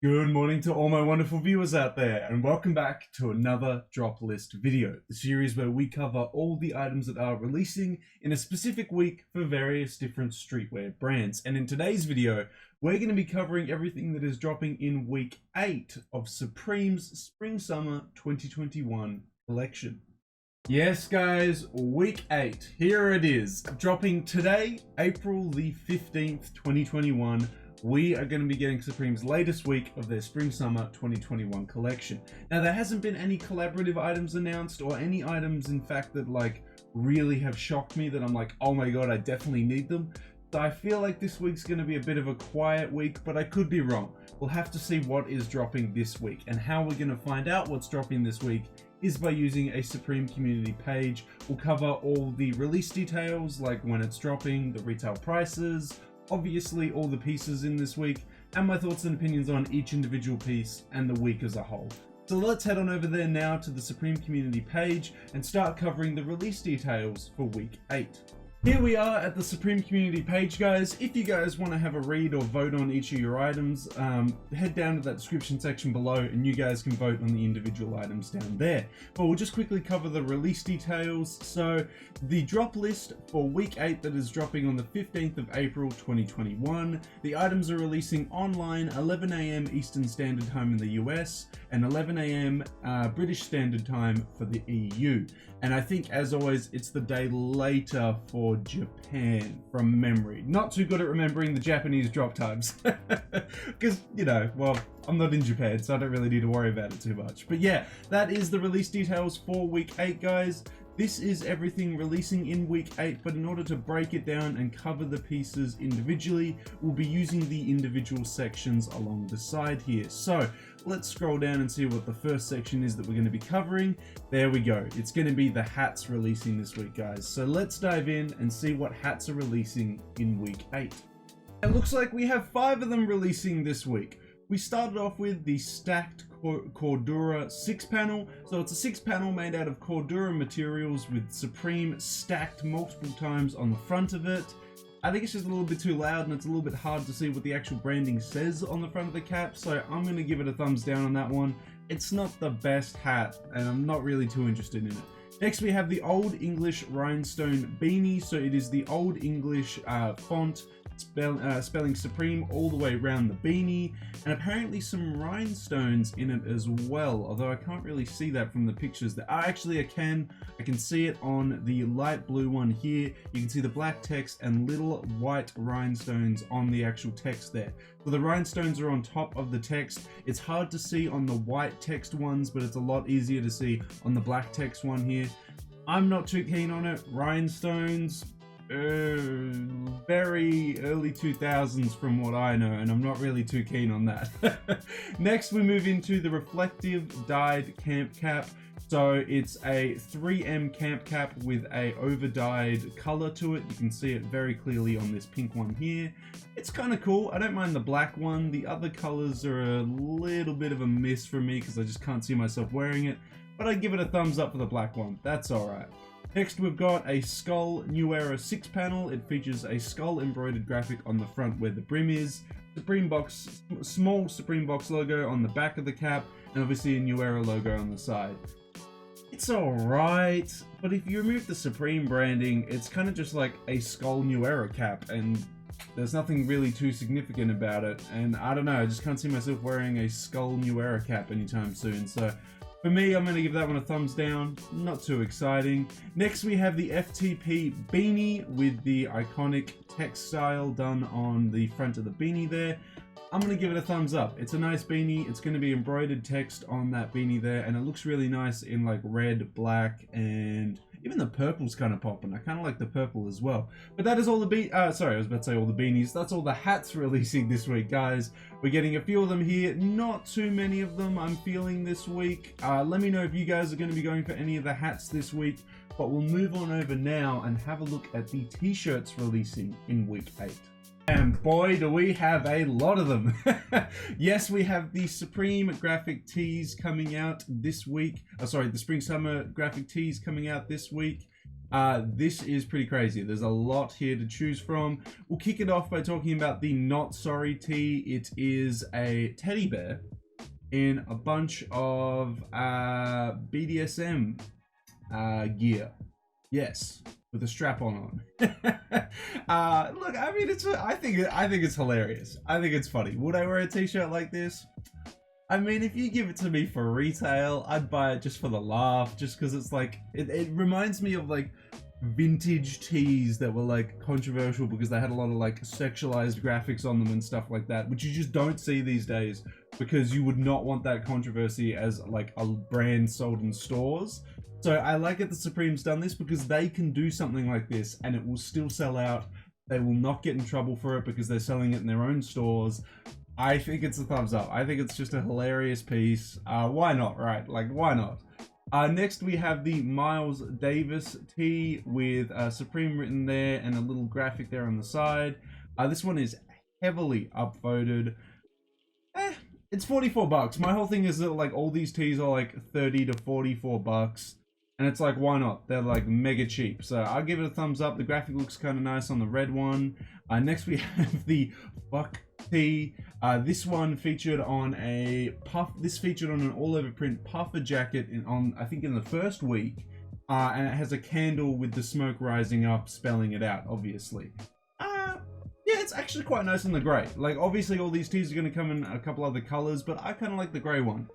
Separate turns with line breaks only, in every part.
Good morning to all my wonderful viewers out there, and welcome back to another drop list video, the series where we cover all the items that are releasing in a specific week for various different streetwear brands. And in today's video, we're going to be covering everything that is dropping in week 8 of Supreme's Spring-Summer 2021 collection. Yes guys, week 8, here it is, dropping today, April the 15th, 2021. We are going to be getting Supreme's latest week of their Spring-Summer 2021 collection. Now, there hasn't been any collaborative items announced, or any items, in fact, that really have shocked me that I'm like, oh my god, I definitely need them. So I feel like this week's going to be a bit of a quiet week, but I could be wrong. We'll have to see what is dropping this week, and how we're going to find out what's dropping this week is by using a Supreme community page. We'll cover all the release details, like when it's dropping, the retail prices, obviously all the pieces in this week, and my thoughts and opinions on each individual piece and the week as a whole. So let's head on over there now to the Supreme community page and start covering the release details for week 8. Here we are at the Supreme community page, guys. If you guys want to have a read or vote on each of your items, head down to that description section below and you guys can vote on the individual items down there. But we'll just quickly cover the release details. So the drop list for week 8 that is dropping on the 15th of April 2021. The items are releasing online 11 AM Eastern Standard Time in the US and 11 AM British Standard Time for the EU. And I think, as always, it's the day later for Japan, from memory. Not too good at remembering the Japanese drop times. Because, you know, well, I'm not in Japan, so I don't really need to worry about it too much. But yeah, that is the release details for week 8, guys. This is everything releasing in week 8, but in order to break it down and cover the pieces individually, we'll be using the individual sections along the side here. So let's scroll down and see what the first section is that we're going to be covering. There we go. It's going to be the hats releasing this week, guys. So let's dive in and see what hats are releasing in week 8. It looks like we have 5 of them releasing this week. We started off with the stacked Cordura 6-panel. So it's a 6-panel made out of Cordura materials with Supreme stacked multiple times on the front of it. I think it's just a little bit too loud and it's a little bit hard to see what the actual branding says on the front of the cap, so I'm going to give it a thumbs down on that one. It's not the best hat and I'm not really too interested in it. Next we have the Old English Rhinestone Beanie. So it is the Old English font, spelling Supreme all the way around the beanie, and apparently some rhinestones in it as well, although I can't really see that from the pictures. Actually I can see it on the light blue one here. You can see the black text and little white rhinestones on the actual text there. So the rhinestones are on top of the text. It's hard to see on the white text ones, but it's a lot easier to see on the black text one here. I'm not too keen on it. Rhinestones, very early 2000s from what I know, and I'm not really too keen on that. Next we move into the reflective dyed camp cap. So it's a 3M camp cap with a over dyed color to it. You can see it very clearly on this pink one here. It's kind of cool. I don't mind the black one. The other colors are a little bit of a miss for me because I just can't see myself wearing it, but I'd give it a thumbs up for the black one. That's alright. Next we've got a Skull New Era 6-panel. It features a skull embroidered graphic on the front where the brim is, small Supreme box logo on the back of the cap, and obviously a New Era logo on the side. It's alright, but if you remove the Supreme branding, it's kind of just like a Skull New Era cap, and there's nothing really too significant about it, and I don't know, I just can't see myself wearing a Skull New Era cap anytime soon, so for me, I'm going to give that one a thumbs down. Not too exciting. Next, we have the Ftp Beanie with the iconic text style done on the front of the beanie there. I'm going to give it a thumbs up. It's a nice beanie. It's going to be embroidered text on that beanie there, and it looks really nice in like red, black, and even the purple's kind of popping. I kind of like the purple as well. But that is all the sorry, I was about to say all the beanies. That's all the hats releasing this week, guys. We're getting a few of them here. Not too many of them I'm feeling this week. Let me know if you guys are going to be going for any of the hats this week. But we'll move on over now and have a look at the t-shirts releasing in week 8. And boy, do we have a lot of them. Yes, we have the Supreme graphic tees coming out this week. The Spring Summer graphic tees coming out this week. This is pretty crazy. There's a lot here to choose from. We'll kick it off by talking about the Not Sorry tee. It is a teddy bear in a bunch of BDSM gear. Yes, with a strap-on. Look, I mean, I think it's hilarious. I think it's funny. Would I wear a t-shirt like this? I mean, if you give it to me for retail, I'd buy it just for the laugh, just because it's like, it reminds me of like vintage tees that were like controversial because they had a lot of like sexualized graphics on them and stuff like that, which you just don't see these days because you would not want that controversy as like a brand sold in stores. So I like it that Supreme's done this because they can do something like this and it will still sell out. They will not get in trouble for it because they're selling it in their own stores. I think it's a thumbs up. I think it's just a hilarious piece. Why not, right? Like, why not? Next, we have the Miles Davis tee with Supreme written there and a little graphic there on the side. This one is heavily upvoted. It's 44 bucks. My whole thing is that like all these tees are like 30 to 44 bucks. And it's like, why not? They're like mega cheap. So I'll give it a thumbs up. The graphic looks kind of nice on the red one. Next we have the Fuck tee. This one featured on a This featured on an all-over print puffer jacket I think in the first week. And it has a candle with the smoke rising up, spelling it out, obviously. Yeah, it's actually quite nice in the grey. Like, obviously all these tees are going to come in a couple other colors, but I kind of like the grey one.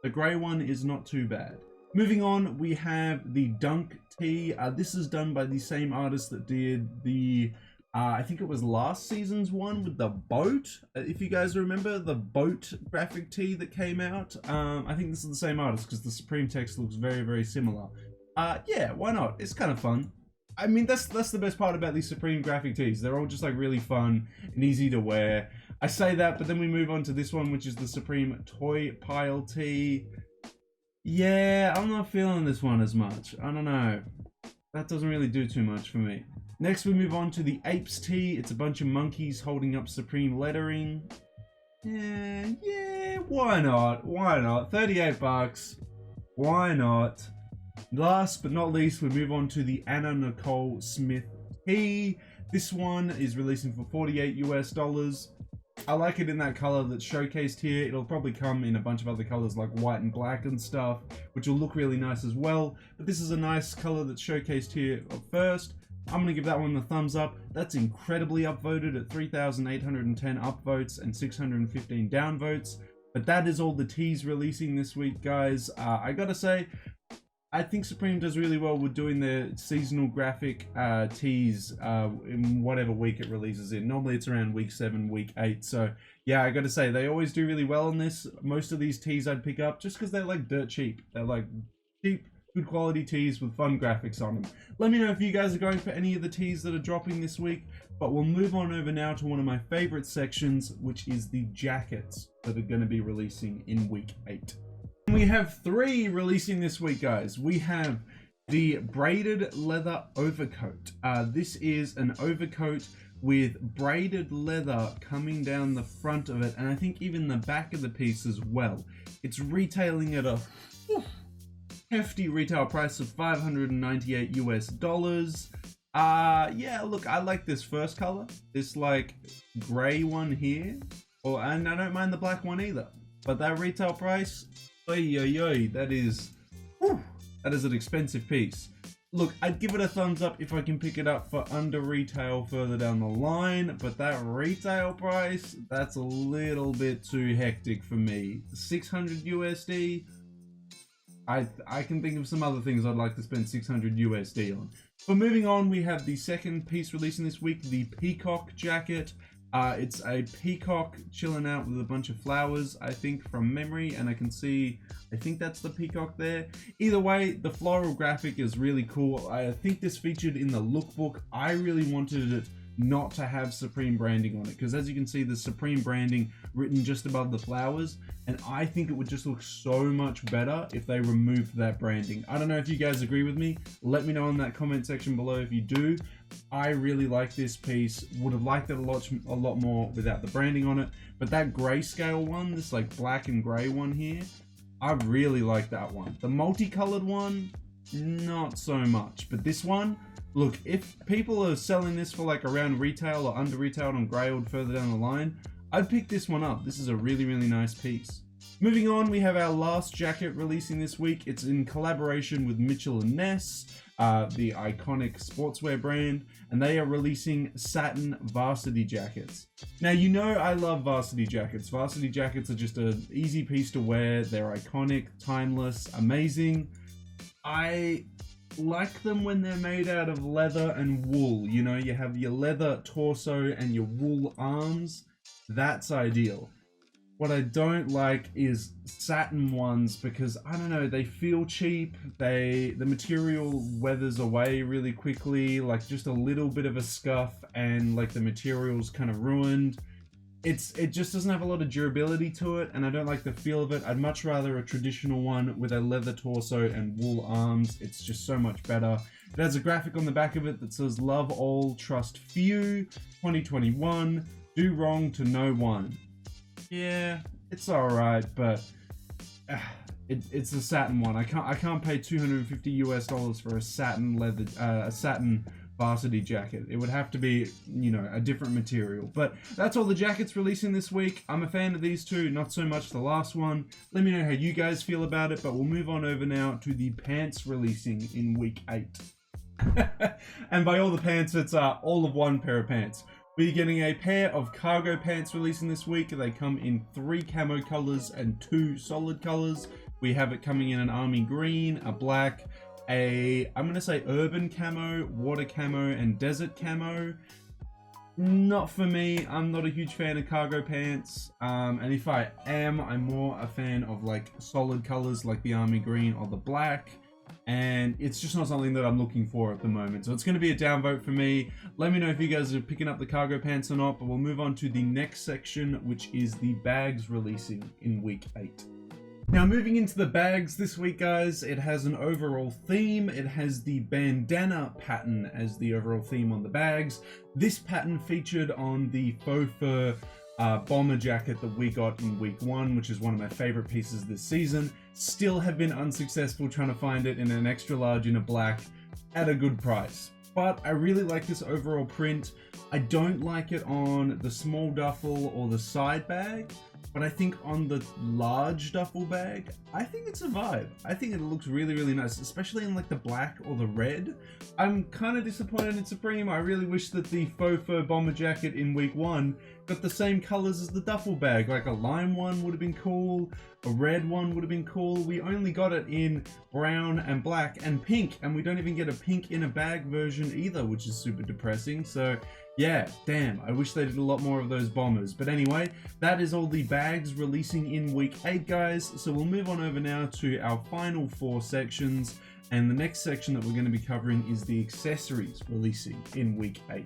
The grey one is not too bad. Moving on, we have the Dunk tee. This is done by the same artist that did the, I think it was last season's one with the boat. If you guys remember the boat graphic tee that came out. I think this is the same artist because the Supreme text looks very, very similar. Yeah, why not? It's kind of fun. I mean, that's the best part about these Supreme graphic tees. They're all just like really fun and easy to wear. I say that, but then we move on to this one, which is the Supreme Toy Pile tee. Yeah, I'm not feeling this one as much. I don't know. That doesn't really do too much for me. Next, we move on to the Apes tee. It's a bunch of monkeys holding up Supreme lettering. Yeah, why not? Why not? 38 bucks. Why not? Last but not least, we move on to the Anna Nicole Smith tee. This one is releasing for $48 US. I like it in that color that's showcased here. It'll probably come in a bunch of other colors like white and black and stuff, which will look really nice as well. But this is a nice color that's showcased here first. I'm going to give that one the thumbs up. That's incredibly upvoted at 3,810 upvotes and 615 downvotes. But that is all the tees releasing this week, guys. I gotta say, I think Supreme does really well with doing their seasonal graphic tees in whatever week it releases in. Normally it's around week 7, week 8. So yeah, I gotta say, they always do really well on this. Most of these tees I'd pick up just because they're like dirt cheap. They're like cheap, good quality tees with fun graphics on them. Let me know if you guys are going for any of the tees that are dropping this week. But we'll move on over now to one of my favorite sections, which is the jackets that are going to be releasing in week 8. We have 3 releasing this week, guys. We have the braided leather overcoat. This is an overcoat with braided leather coming down the front of it, and I think even the back of the piece as well. It's retailing at a hefty retail price of $598 US. Yeah, look, I like this first color, this like gray one here, and I don't mind the black one either. But that retail price, that is an expensive piece. Look, I'd give it a thumbs up if I can pick it up for under retail further down the line, but that retail price, that's a little bit too hectic for me. 600 USD. I can think of some other things I'd like to spend 600 USD on. But moving on, we have the second piece releasing this week, the Peacock Jacket. It's a peacock chilling out with a bunch of flowers, I think, from memory, and I think that's the peacock there. Either way, the floral graphic is really cool. I think this featured in the lookbook. I really wanted it not to have Supreme branding on it, because as you can see, the Supreme branding written just above the flowers, and I think it would just look so much better if they removed that branding. I don't know if you guys agree with me. Let me know in that comment section below if you do. I really like this piece. Would have liked it a lot more without the branding on it, but that grayscale one, this like black and gray one here, I really like that one. The multicolored one, not so much. But this one, look, if people are selling this for like around retail or under retail on Grailed further down the line, I'd pick this one up. This is a really, really nice piece. Moving on, we have our last jacket releasing this week. It's in collaboration with Mitchell & Ness, the iconic sportswear brand, and they are releasing Satin Varsity jackets. Now, you know I love Varsity jackets. Varsity jackets are just an easy piece to wear. They're iconic, timeless, amazing. I like them when they're made out of leather and wool. You know, you have your leather torso and your wool arms. That's ideal. What I don't like is satin ones because, I don't know, they feel cheap. The material weathers away really quickly, like just a little bit of a scuff and like the material's kind of ruined. It just doesn't have a lot of durability to it, and I don't like the feel of it. I'd much rather a traditional one with a leather torso and wool arms. It's just so much better. It has a graphic on the back of it that says "Love all, trust few, 2021, do wrong to no one." Yeah, it's alright, but it's a satin one. I can't pay $250 for a satin Varsity jacket. It would have to be, you know, a different material. But that's all the jackets releasing this week. I'm a fan of these two, not so much the last one. Let me know how you guys feel about it, but we'll move on over now to the pants releasing in week 8. And by all the pants, it's all of one pair of pants. We're getting a pair of cargo pants releasing this week. They come in 3 camo colors and 2 solid colors. We have it coming in an army green, a black, I'm gonna say urban camo, water camo, and desert camo. Not for me. I'm not a huge fan of cargo pants. And if I am, I'm more a fan of like solid colors like the army green or the black. And it's just not something that I'm looking for at the moment. So it's going to be a downvote for me. Let me know if you guys are picking up the cargo pants or not, but we'll move on to the next section, which is the bags releasing in week 8. Now, moving into the bags this week, guys, it has an overall theme. It has the bandana pattern as the overall theme on the bags. This pattern featured on the faux fur bomber jacket that we got in week 1, which is one of my favorite pieces this season. Still have been unsuccessful trying to find it in an extra large in a black at a good price. But I really like this overall print. I don't like it on the small duffel or the side bag, but I think on the large duffel bag, I think it's a vibe. I think it looks really, really nice, especially in like the black or the red. I'm kind of disappointed in Supreme. I really wish that the faux fur bomber jacket in week 1 got the same colors as the duffel bag. Like a lime one would have been cool, a red one would have been cool. We only got it in brown and black and pink, and we don't even get a pink in a bag version either, which is super depressing. So yeah, damn, I wish they did a lot more of those bombers. But anyway, that is all the bags releasing in week 8, guys. So we'll move on over now to our final 4 sections. And the next section that we're going to be covering is the accessories releasing in week 8.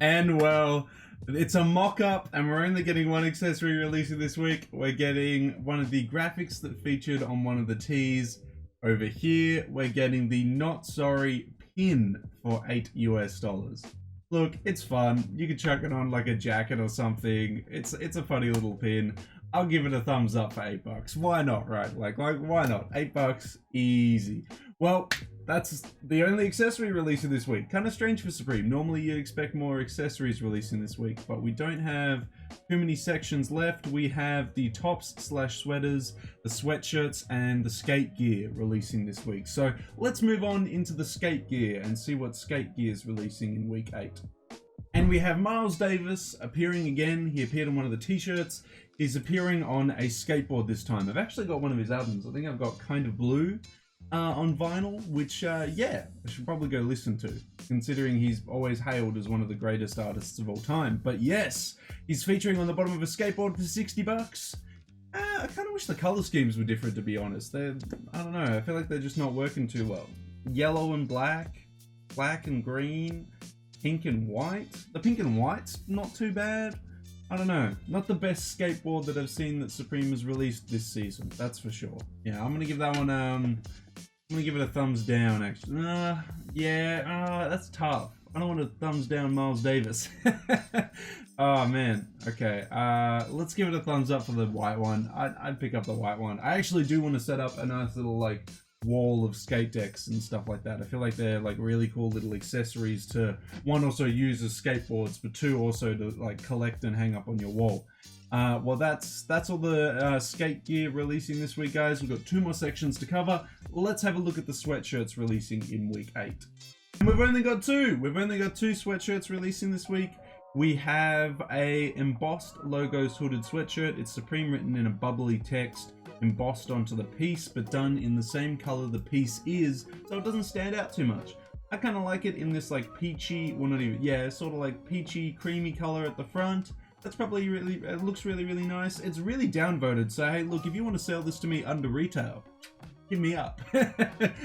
And well, it's a mock-up, and we're only getting one accessory releasing this week. We're getting one of the graphics that featured on one of the tees. Over here, we're getting the Not Sorry pin for $8. Look, it's fun. You can chuck it on like a jacket or something. It's a funny little pin. I'll give it a thumbs up for $8. Why not, right? Like why not? $8, easy. Well, that's the only accessory releasing this week. Kind of strange for Supreme. Normally you'd expect more accessories releasing this week, but we don't have too many sections left. We have the tops/sweaters, the sweatshirts, and the skate gear releasing this week. So let's move on into the skate gear and see what skate gear is releasing in week 8. And we have Miles Davis appearing again. He appeared on one of the t-shirts. He's appearing on a skateboard this time. I've actually got one of his albums. I think I've got Kind of Blue on vinyl, which, yeah, I should probably go listen to, considering he's always hailed as one of the greatest artists of all time. But yes, he's featuring on the bottom of a skateboard for $60. I kind of wish the color schemes were different, to be honest. I don't know, I feel like they're just not working too well. Yellow and black, black and green, pink and white. The pink and white's not too bad. I don't know, not the best skateboard that I've seen that Supreme has released this season, that's for sure. Yeah, I'm gonna give that one, I'm gonna give it a thumbs down, actually. Yeah, that's tough. I don't want a thumbs down Miles Davis. Oh man, okay, let's give it a thumbs up for the white one. I'd pick up the white one. I actually do want to set up a nice little like wall of skate decks and stuff like that. I feel like they're like really cool little accessories to, one, also use as skateboards, but two, also to like collect and hang up on your wall. Well, that's all the skate gear releasing this week, guys. We've got 2 more sections to cover. Let's have a look at the sweatshirts releasing in week 8. And we've only got 2. We've only got 2 sweatshirts releasing this week. We have a embossed logos hooded sweatshirt. It's Supreme written in a bubbly text, embossed onto the piece, but done in the same color the piece is, so it doesn't stand out too much. I kind of like it in this like peachy, well, not even, yeah, sort of like peachy, creamy color at the front. That's probably really, it looks really, really nice. It's really downvoted, so hey, look, if you want to sell this to me under retail, hit me up.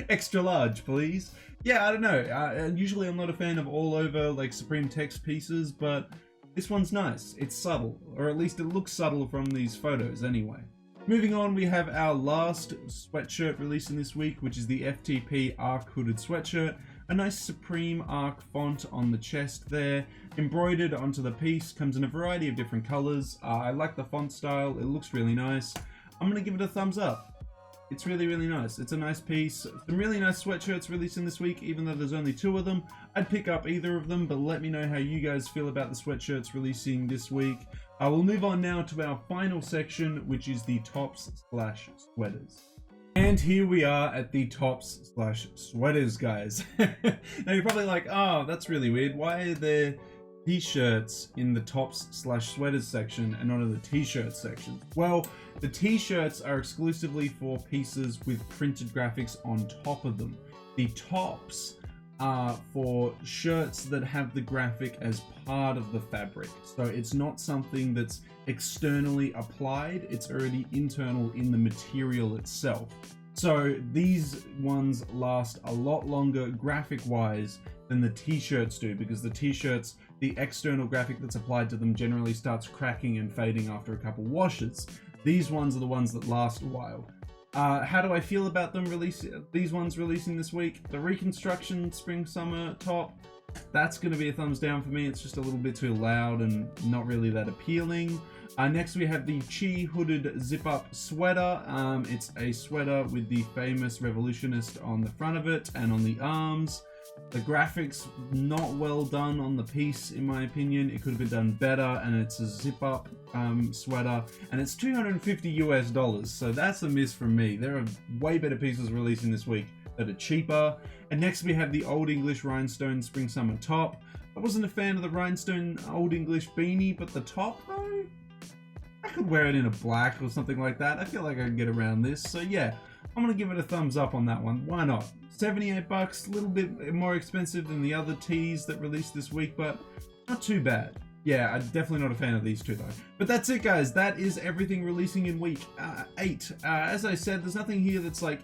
Extra large, please. Yeah, I don't know. Usually I'm not a fan of all over like Supreme text pieces, but this one's nice. It's subtle, or at least it looks subtle from these photos anyway. Moving on, we have our last sweatshirt releasing this week, which is the Ftp Arc Hooded Sweatshirt. A nice Supreme Arc font on the chest there, embroidered onto the piece, comes in a variety of different colors. I like the font style, it looks really nice. I'm gonna give it a thumbs up. It's really, really nice. It's a nice piece. Some really nice sweatshirts releasing this week, even though there's only 2 of them. I'd pick up either of them, but let me know how you guys feel about the sweatshirts releasing this week. I will move on now to our final section, which is the tops/sweaters. And here we are at the tops/sweaters, guys. Now you're probably like, oh, that's really weird. Why are there t-shirts in the tops/sweaters section and not in the t-shirt section? Well, the t-shirts are exclusively for pieces with printed graphics on top of them. The tops are for shirts that have the graphic as part of the fabric. So it's not something that's externally applied, it's already internal in the material itself. So these ones last a lot longer graphic wise than the t-shirts do, because the t-shirts, the external graphic that's applied to them generally starts cracking and fading after a couple washes. These ones are the ones that last a while. How do I feel about them these ones releasing this week? The Reconstruction Spring Summer top, that's going to be a thumbs down for me. It's just a little bit too loud and not really that appealing. Next we have the Chi Hooded Zip Up Sweater. It's a sweater with the famous revolutionist on the front of it and on the arms. The graphics not well done on the piece, in my opinion. It could have been done better, and it's a zip up sweater, and it's $250 US, so that's a miss from me. There are way better pieces releasing this week that are cheaper. And next we have the Old English Rhinestone Spring Summer top. I wasn't a fan of the Rhinestone Old English beanie, but the top though, I could wear it in a black or something like that. I feel like I can get around this, so yeah, I'm gonna give it a thumbs up on that one. Why not? 78 bucks, a little bit more expensive than the other tees that released this week, but not too bad. Yeah, I'm definitely not a fan of these 2 though. But that's it, guys. That is everything releasing in week 8. As I said, there's nothing here that's like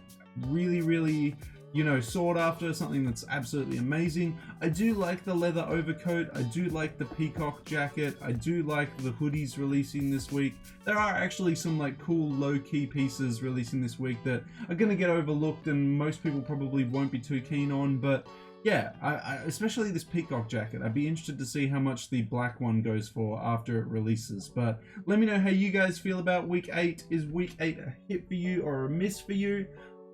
really, really, you know, sought after, something that's absolutely amazing. I do like the leather overcoat. I do like the Peacock Jacket. I do like the hoodies releasing this week. There are actually some like cool low-key pieces releasing this week that are gonna get overlooked and most people probably won't be too keen on, but yeah, I especially this Peacock Jacket. I'd be interested to see how much the black one goes for after it releases. But let me know how you guys feel about week 8. Is week 8 a hit for you or a miss for you?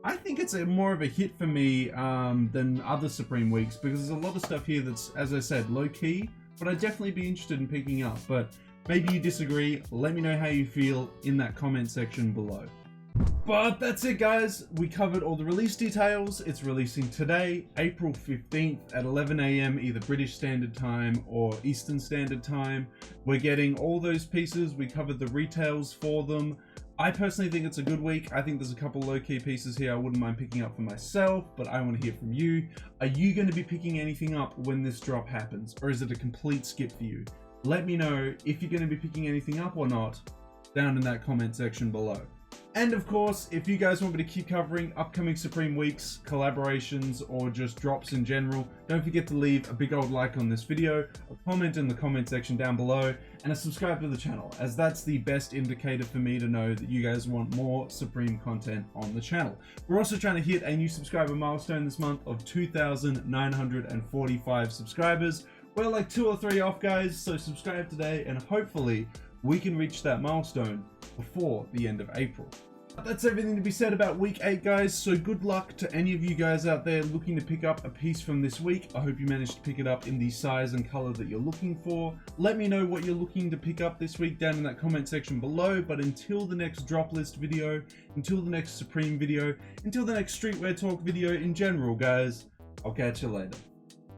I think it's more of a hit for me than other Supreme weeks, because there's a lot of stuff here that's, as I said, low-key, but I'd definitely be interested in picking up. But maybe you disagree. Let me know how you feel in that comment section below. But that's it, guys. We covered all the release details. It's releasing today, April 15th at 11 AM, either British Standard Time or Eastern Standard Time. We're getting all those pieces. We covered the retails for them. I personally think it's a good week. I think there's a couple low-key pieces here I wouldn't mind picking up for myself, but I want to hear from you. Are you going to be picking anything up when this drop happens, or is it a complete skip for you? Let me know if you're going to be picking anything up or not down in that comment section below. And of course, if you guys want me to keep covering upcoming Supreme weeks, collaborations, or just drops in general, don't forget to leave a big old like on this video, a comment in the comment section down below, and a subscribe to the channel, as that's the best indicator for me to know that you guys want more Supreme content on the channel. We're also trying to hit a new subscriber milestone this month of 2,945 subscribers. We're like 2 or 3 off, guys, so subscribe today, and hopefully we can reach that milestone before the end of April. That's everything to be said about week 8, guys. So good luck to any of you guys out there looking to pick up a piece from this week. I hope you managed to pick it up in the size and color that you're looking for. Let me know what you're looking to pick up this week down in that comment section below. But until the next drop list video, until the next Supreme video, until the next streetwear talk video in general, guys, I'll catch you later.